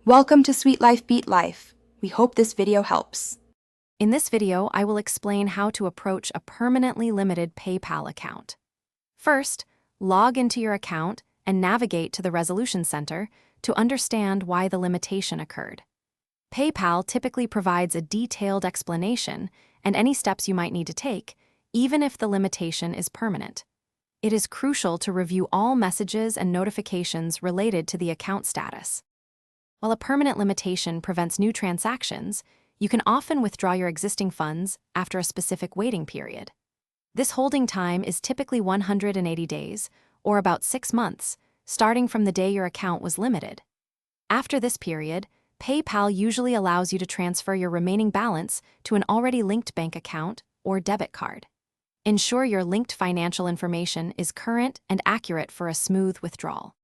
Welcome to Sweet Life Beat Life. We hope this video helps. In this video, I will explain how to approach a permanently limited PayPal account. First, log into your account and navigate to the Resolution Center to understand why the limitation occurred. PayPal typically provides a detailed explanation and any steps you might need to take, even if the limitation is permanent. It is crucial to review all messages and notifications related to the account status. While a permanent limitation prevents new transactions, you can often withdraw your existing funds after a specific waiting period. This holding time is typically 180 days, or about 6 months, starting from the day your account was limited. After this period, PayPal usually allows you to transfer your remaining balance to an already linked bank account or debit card. Ensure your linked financial information is current and accurate for a smooth withdrawal.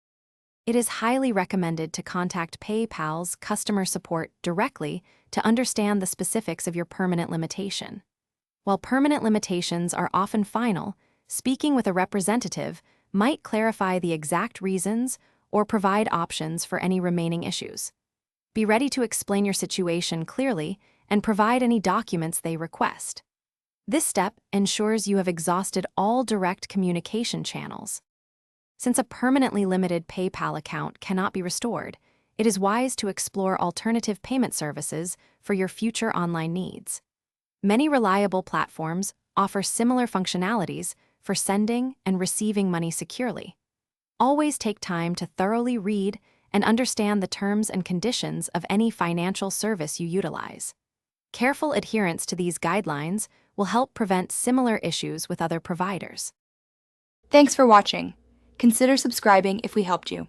It is highly recommended to contact PayPal's customer support directly to understand the specifics of your permanent limitation. While permanent limitations are often final, speaking with a representative might clarify the exact reasons or provide options for any remaining issues. Be ready to explain your situation clearly and provide any documents they request. This step ensures you have exhausted all direct communication channels. Since a permanently limited PayPal account cannot be restored, it is wise to explore alternative payment services for your future online needs. Many reliable platforms offer similar functionalities for sending and receiving money securely. Always take time to thoroughly read and understand the terms and conditions of any financial service you utilize. Careful adherence to these guidelines will help prevent similar issues with other providers. Thanks for watching. Consider subscribing if we helped you.